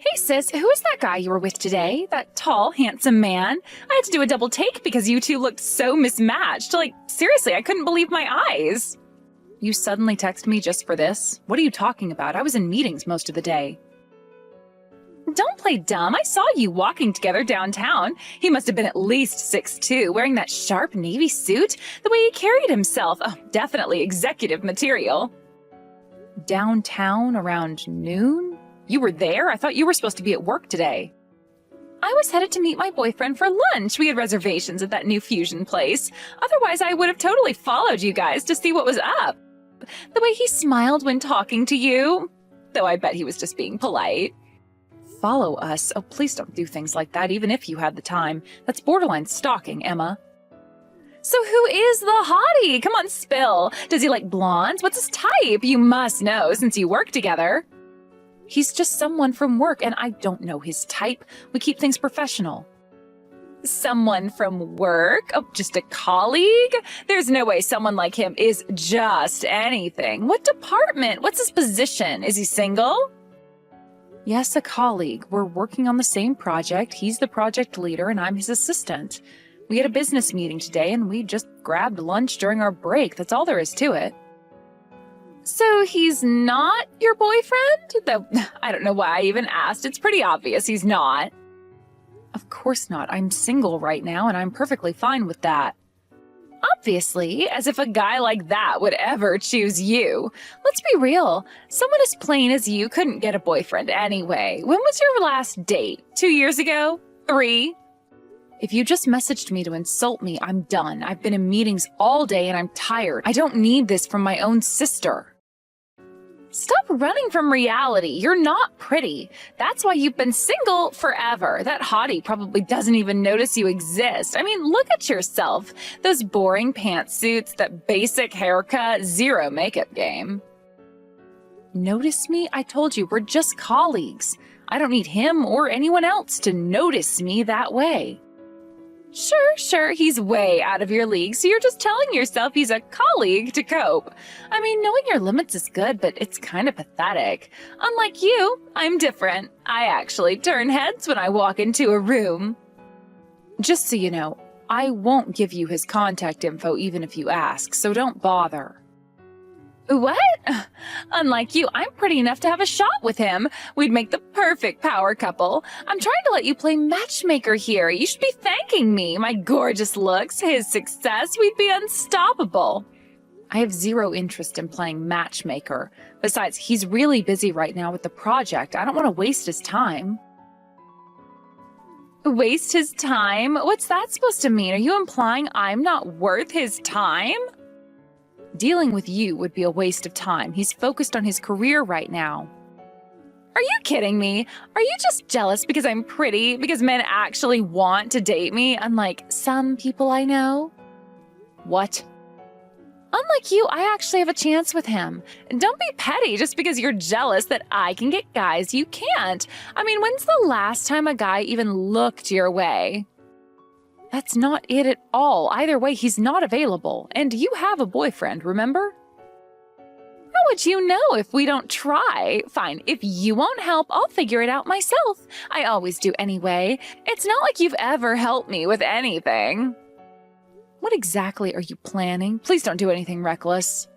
Hey sis, who is that guy you were with today? That tall, handsome man? I had to do a double take because you two looked so mismatched. Like, seriously, I couldn't believe my eyes. You suddenly text me just for this? What are you talking about? I was in meetings most of the day. Don't play dumb. I saw you walking together downtown. He must have been at least 6'2", wearing that sharp navy suit. The way he carried himself. Oh, definitely executive material. Downtown around noon? You were there? I thought you were supposed to be at work today. I was headed to meet my boyfriend for lunch. We had reservations at that new fusion place. Otherwise, I would have totally followed you guys to see what was up. The way he smiled when talking to you. Though I bet he was just being polite. Follow us? Oh, please don't do things like that, even if you had the time. That's borderline stalking, Emma. So who is the hottie? Come on, spill. Does he like blondes? What's his type? You must know, since you work together. He's just someone from work, and I don't know his type. We keep things professional. Someone from work? Oh, just a colleague? There's no way someone like him is just anything. What department? What's his position? Is he single? Yes, a colleague. We're working on the same project. He's the project leader, and I'm his assistant. We had a business meeting today, and we just grabbed lunch during our break. That's all there is to it. So he's not your boyfriend? Though I don't know why I even asked. It's pretty obvious he's not. Of course not. I'm single right now, and I'm perfectly fine with that. Obviously, as if a guy like that would ever choose you. Let's be real. Someone as plain as you couldn't get a boyfriend anyway. When was your last date? 2 years ago? 3? If you just messaged me to insult me, I'm done. I've been in meetings all day and I'm tired. I don't need this from my own sister. Stop running from reality. You're not pretty. That's why you've been single forever. That hottie probably doesn't even notice you exist. I mean, look at yourself. Those boring pantsuits, that basic haircut, zero makeup game. Notice me? I told you, we're just colleagues. I don't need him or anyone else to notice me that way. Sure, he's way out of your league, so you're just telling yourself he's a colleague to cope. I mean, knowing your limits is good, but it's kind of pathetic. Unlike you, I'm different. I actually turn heads when I walk into a room. Just so you know, I won't give you his contact info even if you ask, so don't bother. What? Unlike you, I'm pretty enough to have a shot with him. We'd make the perfect power couple. I'm trying to let you play matchmaker here. You should be thanking me. My gorgeous looks, his success, we'd be unstoppable. I have zero interest in playing matchmaker. Besides, he's really busy right now with the project. I don't want to waste his time. Waste his time? What's that supposed to mean? Are you implying I'm not worth his time? Dealing with you would be a waste of time. He's focused on his career right now. Are you kidding me? Are you just jealous because I'm pretty? Because men actually want to date me, unlike some people I know? What? Unlike you, I actually have a chance with him. Don't be petty just because you're jealous that I can get guys you can't. I mean, when's the last time a guy even looked your way? That's not it at all. Either way, he's not available. And you have a boyfriend, remember? How would you know if we don't try? Fine, if you won't help, I'll figure it out myself. I always do anyway. It's not like you've ever helped me with anything. What exactly are you planning? Please don't do anything reckless.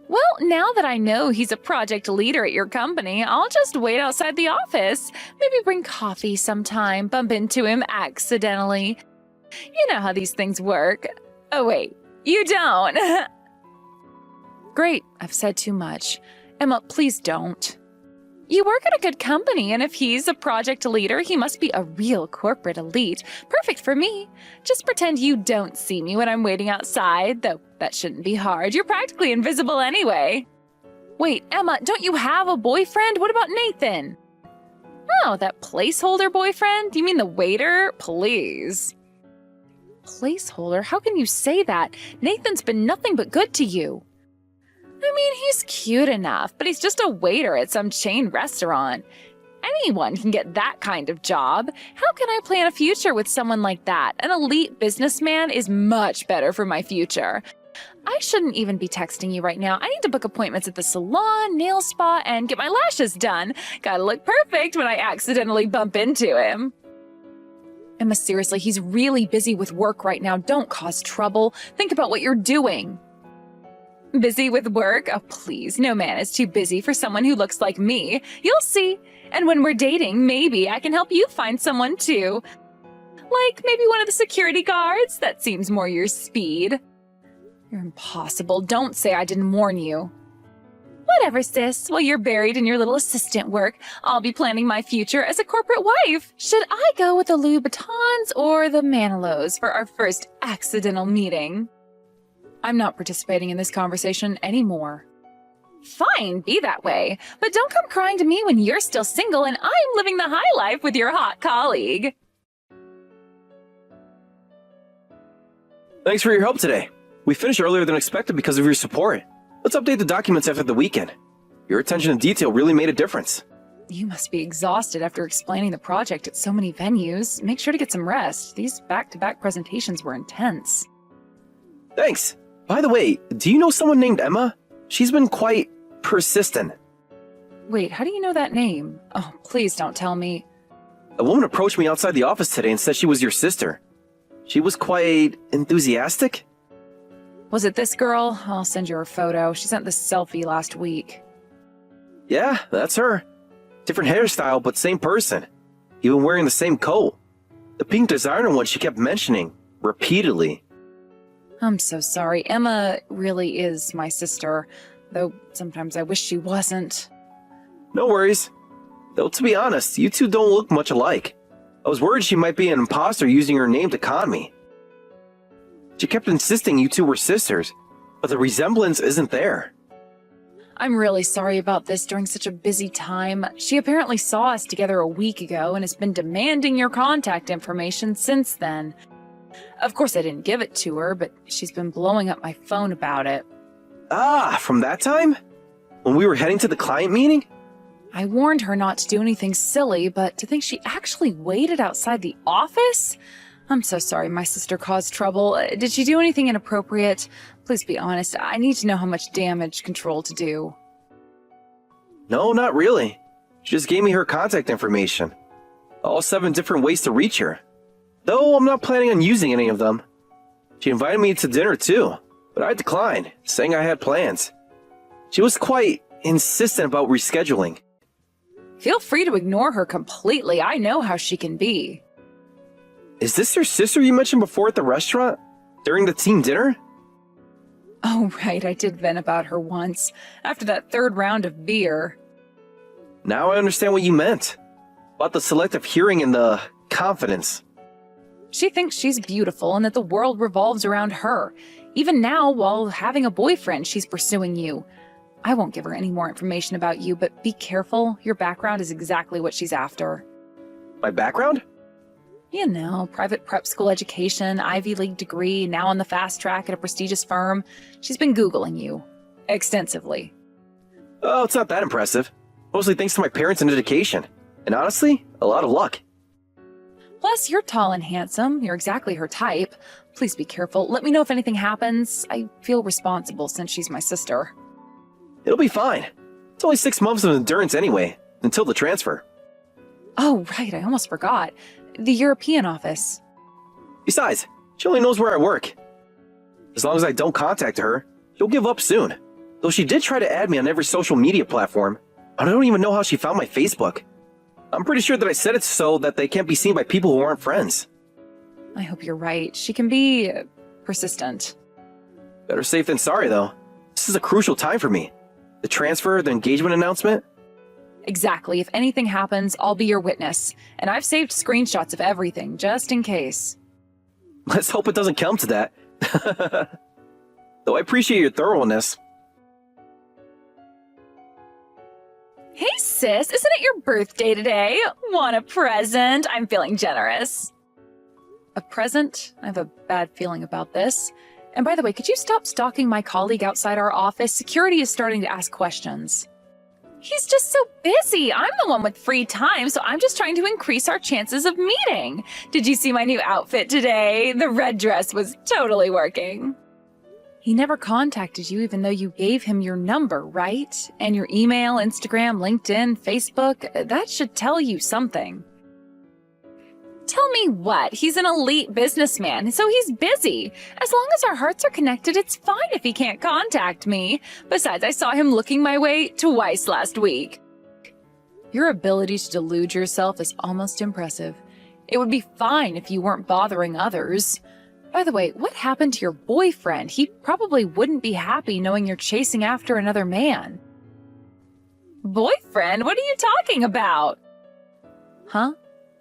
Well, now that I know he's a project leader at your company, I'll just wait outside the office. Maybe bring coffee sometime, bump into him accidentally. You know how these things work. Oh, wait, you don't. Great, I've said too much. Emma, please don't. You work at a good company, and if he's a project leader, he must be a real corporate elite. Perfect for me. Just pretend you don't see me when I'm waiting outside, though that shouldn't be hard. You're practically invisible anyway. Wait, Emma, don't you have a boyfriend? What about Nathan? Oh, that placeholder boyfriend? You mean the waiter? Please. Placeholder? How can you say that? Nathan's been nothing but good to you. I mean, he's cute enough, but he's just a waiter at some chain restaurant. Anyone can get that kind of job. How can I plan a future with someone like that? An elite businessman is much better for my future. I shouldn't even be texting you right now. I need to book appointments at the salon, nail spa, and get my lashes done. Gotta look perfect when I accidentally bump into him. Emma, seriously, he's really busy with work right now. Don't cause trouble. Think about what you're doing. Busy with work? Oh, please, no man is too busy for someone who looks like me. You'll see. And when we're dating, maybe I can help you find someone too. Like maybe one of the security guards? That seems more your speed. You're impossible. Don't say I didn't warn you. Whatever, sis. While you're buried in your little assistant work, I'll be planning my future as a corporate wife. Should I go with the Louboutins or the Manilows for our first accidental meeting? I'm not participating in this conversation anymore. Fine, be that way. But don't come crying to me when you're still single and I'm living the high life with your hot colleague. Thanks for your help today. We finished earlier than expected because of your support. Let's update the documents after the weekend. Your attention to detail really made a difference. You must be exhausted after explaining the project at so many venues. Make sure to get some rest. These back-to-back presentations were intense. Thanks. By the way, do you know someone named Emma? She's been quite persistent. Wait, how do you know that name? Oh, please don't tell me. A woman approached me outside the office today and said she was your sister. She was quite enthusiastic. Was it this girl? I'll send you her photo. She sent this selfie last week. Yeah, that's her. Different hairstyle, but same person. Even wearing the same coat. The pink designer one she kept mentioning, repeatedly. I'm so sorry. Emma really is my sister, though sometimes I wish she wasn't. No worries. Though to be honest, you two don't look much alike. I was worried she might be an imposter using her name to con me. She kept insisting you two were sisters, but the resemblance isn't there. I'm really sorry about this during such a busy time. She apparently saw us together a week ago and has been demanding your contact information since then. Of course, I didn't give it to her, but she's been blowing up my phone about it. Ah, from that time? When we were heading to the client meeting? I warned her not to do anything silly, but to think she actually waited outside the office? I'm so sorry my sister caused trouble. Did she do anything inappropriate? Please be honest. I need to know how much damage control to do. No, not really. She just gave me her contact information. All 7 different ways to reach her. Though I'm not planning on using any of them. She invited me to dinner too, but I declined, saying I had plans. She was quite insistent about rescheduling. Feel free to ignore her completely. I know how she can be. Is this your sister you mentioned before at the restaurant? During the team dinner? Oh, right. I did vent about her once, after that 3rd round of beer. Now I understand what you meant. About the selective hearing and the confidence. She thinks she's beautiful and that the world revolves around her. Even now, while having a boyfriend, she's pursuing you. I won't give her any more information about you, but be careful. Your background is exactly what she's after. My background? You know, private prep school education, Ivy League degree, now on the fast track at a prestigious firm. She's been Googling you. Extensively. Oh, it's not that impressive. Mostly thanks to my parents and education. And honestly, a lot of luck. Plus, you're tall and handsome. You're exactly her type. Please be careful. Let me know if anything happens. I feel responsible since she's my sister. It'll be fine. It's only 6 months of endurance anyway, until the transfer. Oh, right. I almost forgot. The European office. Besides, she only knows where I work. As long as I don't contact her, she'll give up soon. Though she did try to add me on every social media platform. I don't even know how she found my Facebook. I'm pretty sure that I set it so that they can't be seen by people who aren't friends. I hope you're right. She can be persistent. Better safe than sorry, though. This is a crucial time for me. The transfer, the engagement announcement. Exactly. If anything happens, I'll be your witness. And I've saved screenshots of everything, just in case. Let's hope it doesn't come to that. Though I appreciate your thoroughness. Hey sis, isn't it your birthday today? Want a present? I'm feeling generous. A present? I have a bad feeling about this. And by the way, could you stop stalking my colleague outside our office? Security is starting to ask questions. He's just so busy. I'm the one with free time, so I'm just trying to increase our chances of meeting. Did you see my new outfit today? The red dress was totally working. He never contacted you even though you gave him your number, right? And your email, Instagram, LinkedIn, Facebook, that should tell you something. Tell me what? He's an elite businessman, so he's busy. As long as our hearts are connected, it's fine if he can't contact me. Besides, I saw him looking my way twice last week. Your ability to delude yourself is almost impressive. It would be fine if you weren't bothering others. By the way, what happened to your boyfriend? He probably wouldn't be happy knowing you're chasing after another man. Boyfriend? What are you talking about? Huh?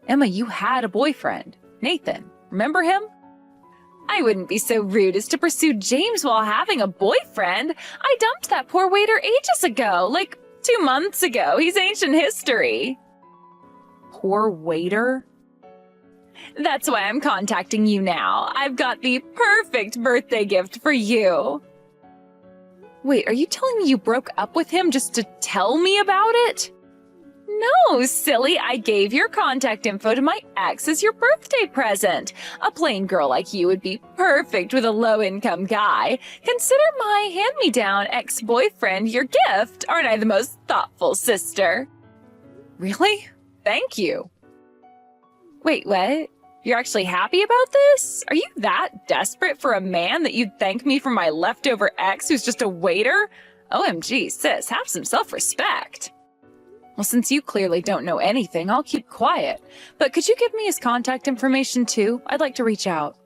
Emma, you had a boyfriend. Nathan. Remember him? I wouldn't be so rude as to pursue James while having a boyfriend. I dumped that poor waiter ages ago, like 2 months ago. He's ancient history. Poor waiter? That's why I'm contacting you now. I've got the perfect birthday gift for you. Wait, are you telling me you broke up with him just to tell me about it? No, silly. I gave your contact info to my ex as your birthday present. A plain girl like you would be perfect with a low-income guy. Consider my hand-me-down ex-boyfriend your gift. Aren't I the most thoughtful sister? Really? Thank you. Wait, what? You're actually happy about this? Are you that desperate for a man that you'd thank me for my leftover ex who's just a waiter? OMG, sis, have some self-respect. Well, since you clearly don't know anything, I'll keep quiet. But could you give me his contact information too? I'd like to reach out.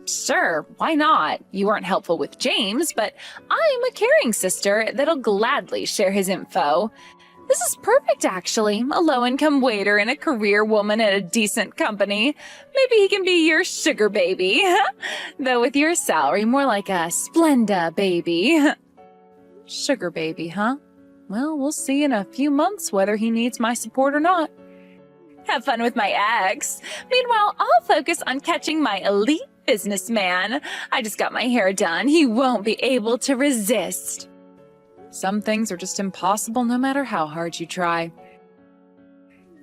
Sure, why not? You weren't helpful with James, but I'm a caring sister that'll gladly share his info. This is perfect, actually. A low-income waiter and a career woman at a decent company. Maybe he can be your sugar baby. Though with your salary, more like a Splenda baby. Sugar baby, huh? Well, we'll see in a few months whether he needs my support or not. Have fun with my ex. Meanwhile, I'll focus on catching my elite businessman. I just got my hair done. He won't be able to resist. Some things are just impossible no matter how hard you try.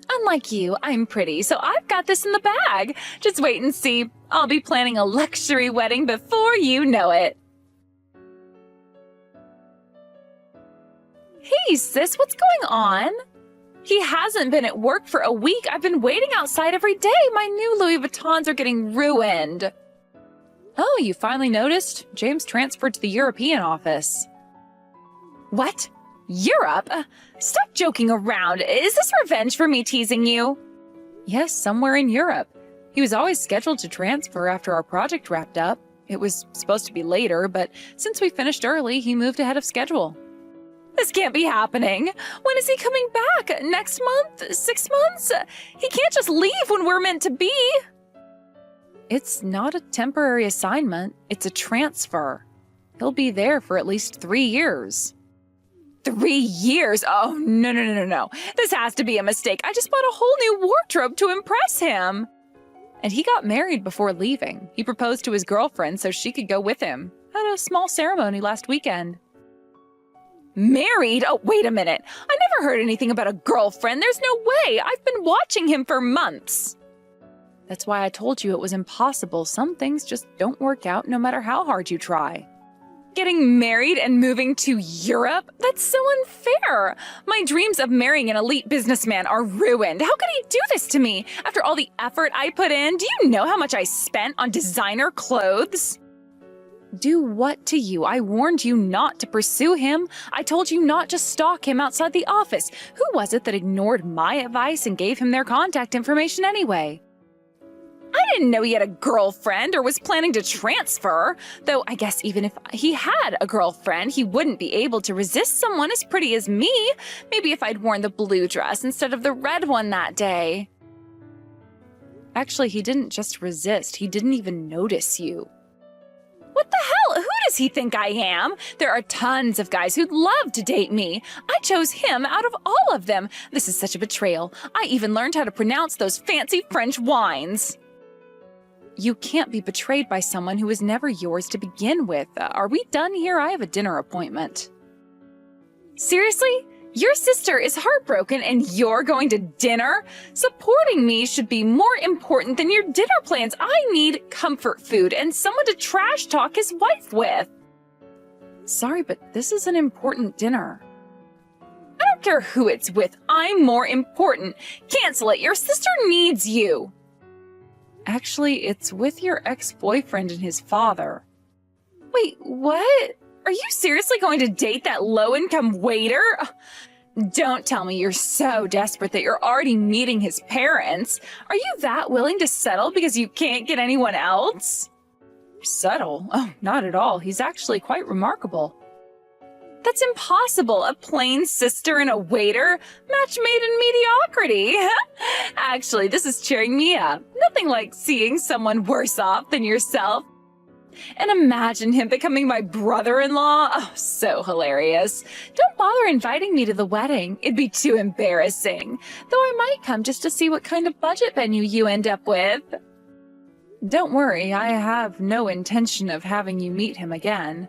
Unlike you, I'm pretty, so I've got this in the bag. Just wait and see. I'll be planning a luxury wedding before you know it. Hey, sis, what's going on? He hasn't been at work for a week. I've been waiting outside every day. My new Louis Vuittons are getting ruined. Oh, you finally noticed? James transferred to the European office. What? Europe? Stop joking around. Is this revenge for me teasing you? Yes, somewhere in Europe. He was always scheduled to transfer after our project wrapped up. It was supposed to be later, but since we finished early, he moved ahead of schedule. This can't be happening. When is he coming back? Next month? 6 months? He can't just leave when we're meant to be. It's not a temporary assignment. It's a transfer. He'll be there for at least 3 years. 3 years? Oh, no. This has to be a mistake. I just bought a whole new wardrobe to impress him. And he got married before leaving. He proposed to his girlfriend so she could go with him. Had a small ceremony last weekend. Married? Oh, wait a minute. I never heard anything about a girlfriend. There's no way. I've been watching him for months. That's why I told you it was impossible. Some things just don't work out no matter how hard you try. Getting married and moving to Europe? That's so unfair. My dreams of marrying an elite businessman are ruined. How could he do this to me? After all the effort I put in, do you know how much I spent on designer clothes? Do what to you? I warned you not to pursue him. I told you not to stalk him outside the office. Who was it that ignored my advice and gave him their contact information anyway? I didn't know he had a girlfriend or was planning to transfer. Though I guess even if he had a girlfriend, he wouldn't be able to resist someone as pretty as me. Maybe if I'd worn the blue dress instead of the red one that day. Actually, he didn't just resist. He didn't even notice you. What the hell? Who does he think I am? There are tons of guys who'd love to date me. I chose him out of all of them. This is such a betrayal. I even learned how to pronounce those fancy French wines. You can't be betrayed by someone who was never yours to begin with. Are we done here? I have a dinner appointment. Seriously? Your sister is heartbroken and you're going to dinner? Supporting me should be more important than your dinner plans. I need comfort food and someone to trash talk his wife with. Sorry, but this is an important dinner. I don't care who it's with. I'm more important. Cancel it. Your sister needs you. Actually, it's with your ex-boyfriend and his father. Wait, what? Are you seriously going to date that low-income waiter? Don't tell me you're so desperate that you're already meeting his parents. Are you that willing to settle because you can't get anyone else? Settle? Oh, not at all. He's actually quite remarkable. That's impossible. A plain sister and a waiter? Match made in mediocrity. Actually, this is cheering me up. Nothing like seeing someone worse off than yourself. And imagine him becoming my brother-in-law. Oh, so hilarious. Don't bother inviting me to the wedding. It'd be too embarrassing. Though I might come just to see what kind of budget venue you end up with. Don't worry, I have no intention of having you meet him again.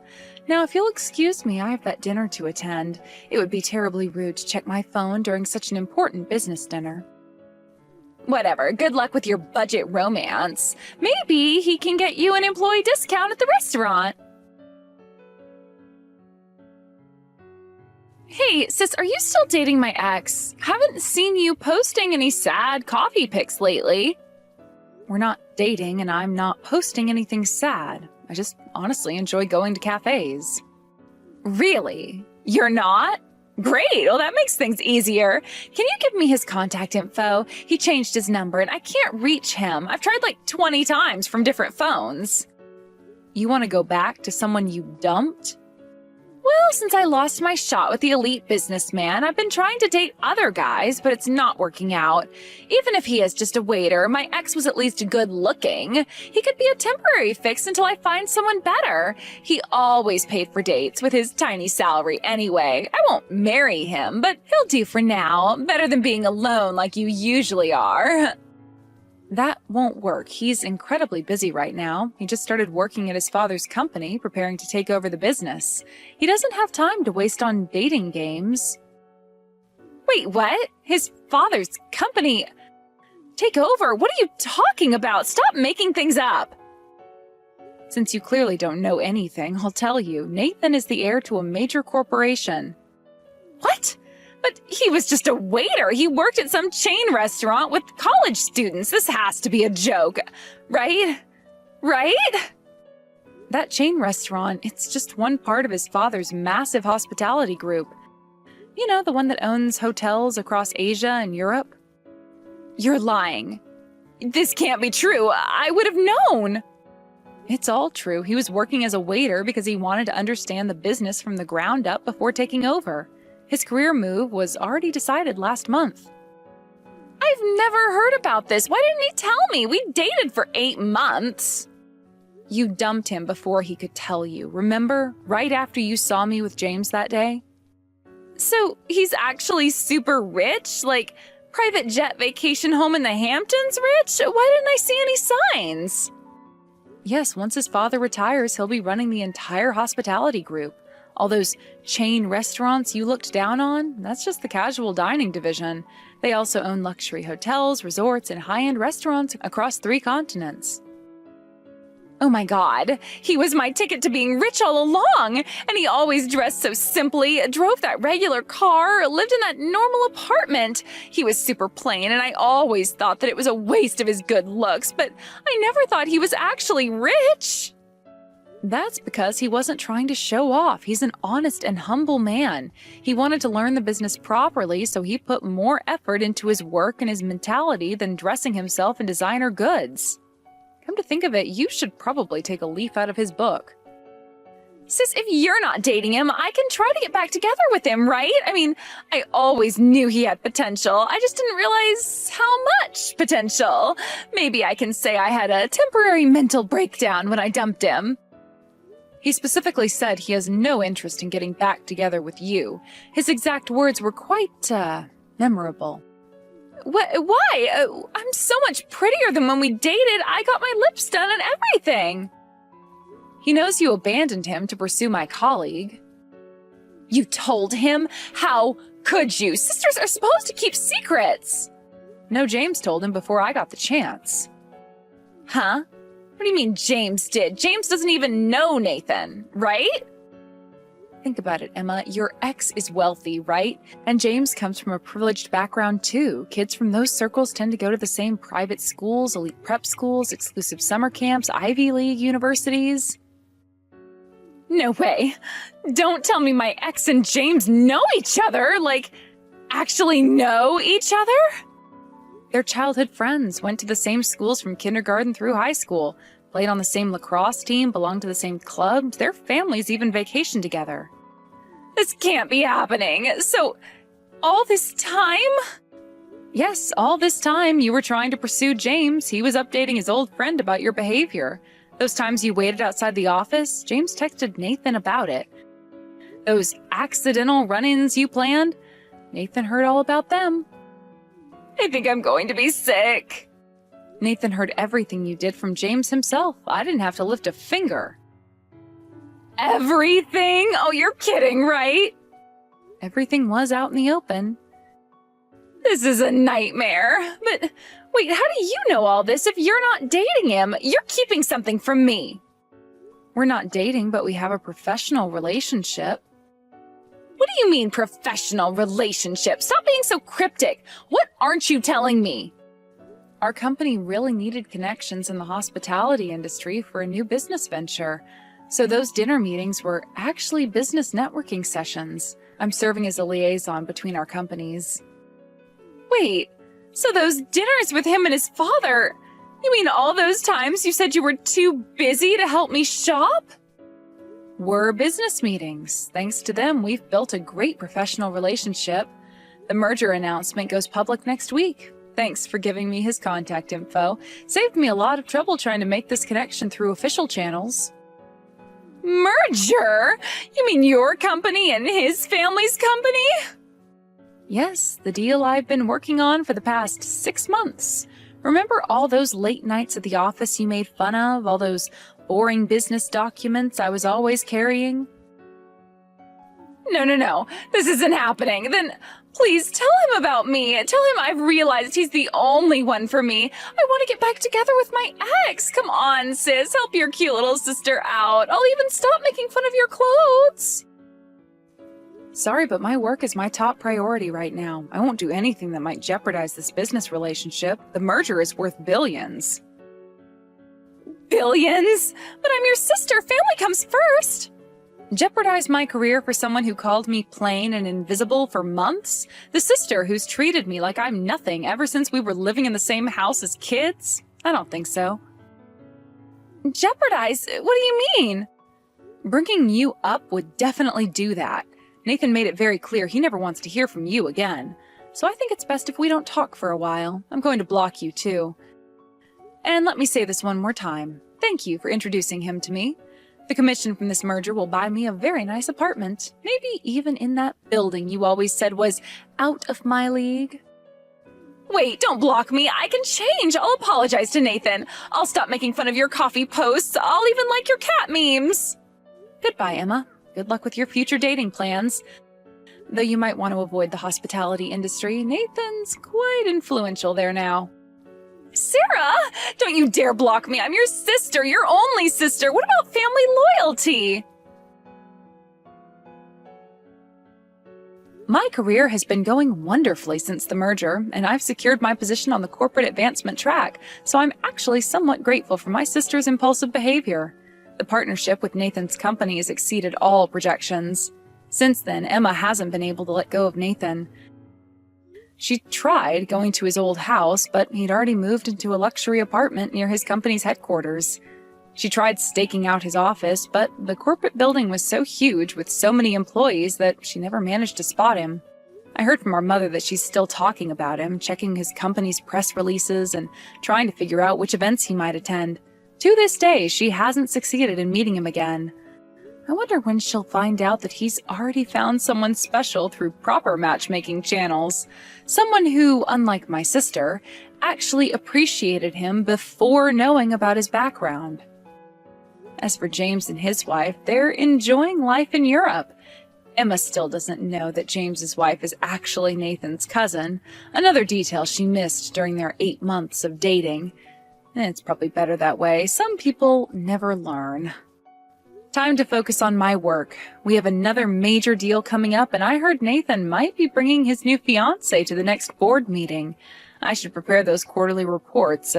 Now, if you'll excuse me, I have that dinner to attend. It would be terribly rude to check my phone during such an important business dinner. Whatever, good luck with your budget romance. Maybe he can get you an employee discount at the restaurant. Hey, sis, are you still dating my ex? Haven't seen you posting any sad coffee pics lately. We're not dating, and I'm not posting anything sad. I just honestly enjoy going to cafes. Really? You're not? Great, well that makes things easier. Can you give me his contact info? He changed his number and I can't reach him. I've tried like 20 times from different phones. You want to go back to someone you dumped? Well, since I lost my shot with the elite businessman, I've been trying to date other guys, but it's not working out. Even if he is just a waiter, my ex was at least good looking. He could be a temporary fix until I find someone better. He always paid for dates with his tiny salary anyway. I won't marry him, but he'll do for now. Better than being alone like you usually are. That won't work. He's incredibly busy right now. He just started working at his father's company, preparing to take over the business. He doesn't have time to waste on dating games. Wait, what? His father's company? Take over? What are you talking about? Stop making things up. Since you clearly don't know anything, I'll tell you. Nathan is the heir to a major corporation. What? But he was just a waiter. He worked at some chain restaurant with college students. This has to be a joke, right? Right? That chain restaurant, it's just one part of his father's massive hospitality group. You know, the one that owns hotels across Asia and Europe? You're lying. This can't be true. I would have known. It's all true. He was working as a waiter because he wanted to understand the business from the ground up before taking over. His career move was already decided last month. I've never heard about this. Why didn't he tell me? We dated for 8 months. You dumped him before he could tell you. Remember? Right after you saw me with James that day? So he's actually super rich? Like private jet vacation home in the Hamptons rich? Why didn't I see any signs? Yes, once his father retires, he'll be running the entire hospitality group. All those chain restaurants you looked down on, that's just the casual dining division. They also own luxury hotels, resorts, and high-end restaurants across 3 continents. Oh my God, he was my ticket to being rich all along, and he always dressed so simply, drove that regular car, lived in that normal apartment. He was super plain, and I always thought that it was a waste of his good looks, but I never thought he was actually rich. That's because he wasn't trying to show off. He's an honest and humble man. He wanted to learn the business properly, so he put more effort into his work and his mentality than dressing himself in designer goods. Come to think of it, you should probably take a leaf out of his book. Sis, if you're not dating him, I can try to get back together with him, right? I mean, I always knew he had potential. I just didn't realize how much potential. Maybe I can say I had a temporary mental breakdown when I dumped him. He specifically said he has no interest in getting back together with you. His exact words were quite, memorable. Why? I'm so much prettier than when we dated. I got my lips done and everything. He knows you abandoned him to pursue my colleague. You told him? How could you? Sisters are supposed to keep secrets. No, James told him before I got the chance. Huh? What do you mean James did? James doesn't even know Nathan, right? Think about it, Emma. Your ex is wealthy, right? And James comes from a privileged background too. Kids from those circles tend to go to the same private schools, elite prep schools, exclusive summer camps, Ivy League universities. No way. Don't tell me my ex and James know each other, like, actually know each other? They're childhood friends, went to the same schools from kindergarten through high school, played on the same lacrosse team, belonged to the same club. Their families even vacationed together. This can't be happening. So, all this time? Yes, all this time you were trying to pursue James. He was updating his old friend about your behavior. Those times you waited outside the office, James texted Nathan about it. Those accidental run-ins you planned, Nathan heard all about them. I think I'm going to be sick. Nathan heard everything you did from James himself. I didn't have to lift a finger. Everything? Oh, you're kidding, right? Everything was out in the open. This is a nightmare. But wait, how do you know all this if you're not dating him? You're keeping something from me. We're not dating, but we have a professional relationship. What do you mean, professional relationship? Stop being so cryptic. What aren't you telling me? Our company really needed connections in the hospitality industry for a new business venture. So those dinner meetings were actually business networking sessions. I'm serving as a liaison between our companies. Wait, so those dinners with him and his father, you mean all those times you said you were too busy to help me shop? Were business meetings. Thanks to them, we've built a great professional relationship. The merger announcement goes public next week. Thanks for giving me his contact info. Saved me a lot of trouble trying to make this connection through official channels. Merger? You mean your company and his family's company? Yes, the deal I've been working on for the past 6 months. Remember all those late nights at the office you made fun of? All those boring business documents I was always carrying? No. This isn't happening. Then please tell him about me. Tell him I've realized he's the only one for me. I want to get back together with my ex. Come on, sis. Help your cute little sister out. I'll even stop making fun of your clothes. Sorry, but my work is my top priority right now. I won't do anything that might jeopardize this business relationship. The merger is worth billions. Billions? But I'm your sister. Family comes first. Jeopardize my career for someone who called me plain and invisible for months? The sister who's treated me like I'm nothing ever since we were living in the same house as kids? I don't think so. Jeopardize? What do you mean? Bringing you up would definitely do that. Nathan made it very clear he never wants to hear from you again. So I think it's best if we don't talk for a while. I'm going to block you too. And let me say this one more time. Thank you for introducing him to me. The commission from this merger will buy me a very nice apartment. Maybe even in that building you always said was out of my league. Wait, don't block me. I can change. I'll apologize to Nathan. I'll stop making fun of your coffee posts. I'll even like your cat memes. Goodbye, Emma. Good luck with your future dating plans. Though you might want to avoid the hospitality industry, Nathan's quite influential there now. Sarah! Don't you dare block me. I'm your sister, your only sister. What about family loyalty? My career has been going wonderfully since the merger, and I've secured my position on the corporate advancement track, so I'm actually somewhat grateful for my sister's impulsive behavior. The partnership with Nathan's company has exceeded all projections. Since then, Emma hasn't been able to let go of Nathan. She tried going to his old house, but he'd already moved into a luxury apartment near his company's headquarters. She tried staking out his office, but the corporate building was so huge with so many employees that she never managed to spot him. I heard from our mother that she's still talking about him, checking his company's press releases and trying to figure out which events he might attend. To this day, she hasn't succeeded in meeting him again. I wonder when she'll find out that he's already found someone special through proper matchmaking channels. Someone who, unlike my sister, actually appreciated him before knowing about his background. As for James and his wife, they're enjoying life in Europe. Emma still doesn't know that James's wife is actually Nathan's cousin, another detail she missed during their 8 months of dating. It's probably better that way. Some people never learn. Time to focus on my work. We have another major deal coming up, and I heard Nathan might be bringing his new fiancée to the next board meeting. I should prepare those quarterly reports.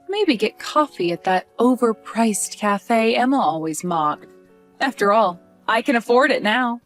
Maybe get coffee at that overpriced cafe Emma always mocked. After all, I can afford it now.